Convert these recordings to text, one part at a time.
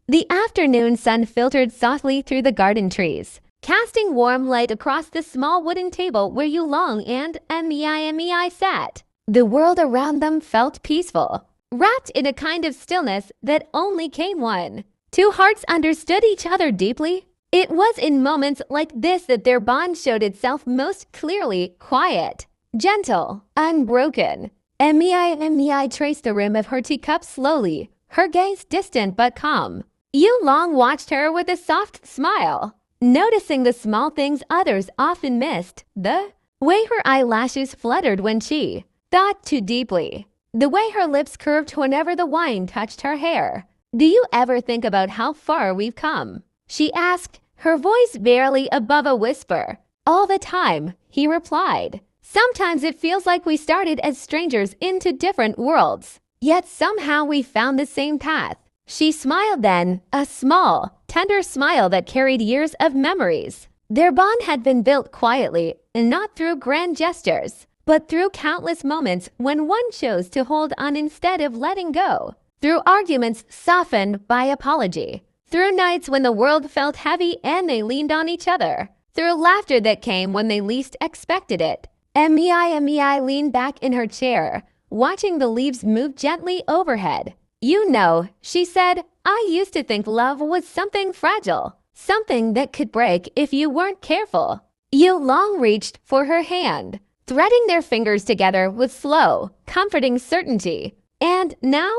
The afternoon sun filtered softly through the garden trees, casting warm light across the small wooden table where Yulong and Mei sat. The world around them felt peaceful, wrapped in a kind of stillness that only came one. Two hearts understood each other deeply. It was in moments like this that their bond showed itself most clearly: quiet, gentle, unbroken. Mei traced the rim of her teacup slowly, her gaze distant but calm. Yulong watched her with a soft smile, noticing the small things others often missed: the way her eyelashes fluttered when she thought too deeply, the way her lips curved whenever the wine touched her hair. "Do you ever think about how far we've come?" she asked, her voice barely above a whisper. "All the time," he replied. "Sometimes it feels like we started as strangers into different worlds, yet somehow we found the same path." She smiled then, a small, tender smile that carried years of memories. Their bond had been built quietly, not through grand gestures, but through countless moments when one chose to hold on instead of letting go. Through arguments softened by apology. Through nights when the world felt heavy and they leaned on each other. Through laughter that came when they least expected it. Mei leaned back in her chair, watching the leaves move gently overhead. "You know," she said, "I used to think love was something fragile, something that could break if you weren't careful." Yulong reached for her hand, threading their fingers together with slow, comforting certainty. "And now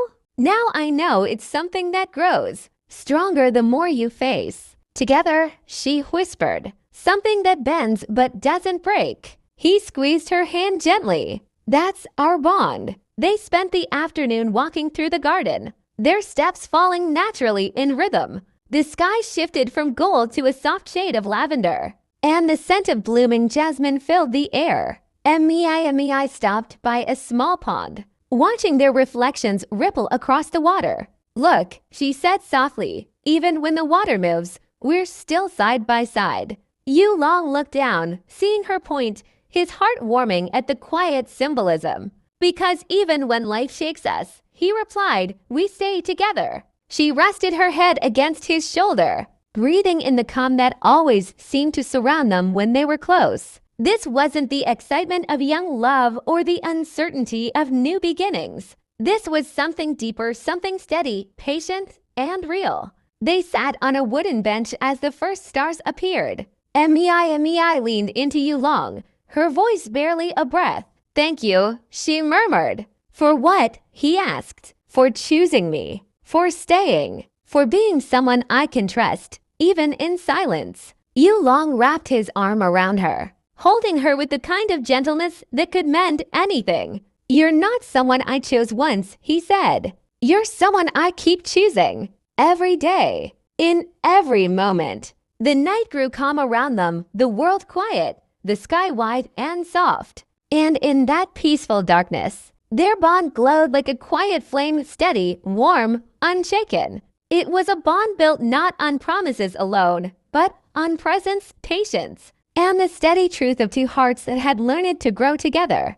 I know it's something that grows, stronger the more you face." "Together," she whispered, "something that bends but doesn't break." He squeezed her hand gently. "That's our bond." They spent the afternoon walking through the garden, their steps falling naturally in rhythm. The sky shifted from gold to a soft shade of lavender, and the scent of blooming jasmine filled the air. Mei stopped by a small pond, watching their reflections ripple across the water. "Look," she said softly, "even when the water moves, we're still side by side." Yulong looked down, seeing her point, his heart warming at the quiet symbolism. "Because even when life shakes us," he replied, "we stay together." She rested her head against his shoulder, breathing in the calm that always seemed to surround them when they were close. This wasn't the excitement of young love or the uncertainty of new beginnings. This was something deeper, something steady, patient, and real. They sat on a wooden bench as the first stars appeared. Mei leaned into Yulong, her voice barely a breath. "Thank you," she murmured. "For what?" he asked. "For choosing me, for staying, for being someone I can trust, even in silence." Yulong wrapped his arm around her, holding her with the kind of gentleness that could mend anything. "You're not someone I chose once," he said. "You're someone I keep choosing. Every day, in every moment." The night grew calm around them, the world quiet, the sky wide and soft. And in that peaceful darkness, their bond glowed like a quiet flame, steady, warm, unshaken. It was a bond built not on promises alone, but on presence, patience, and the steady truth of two hearts that had learned to grow together.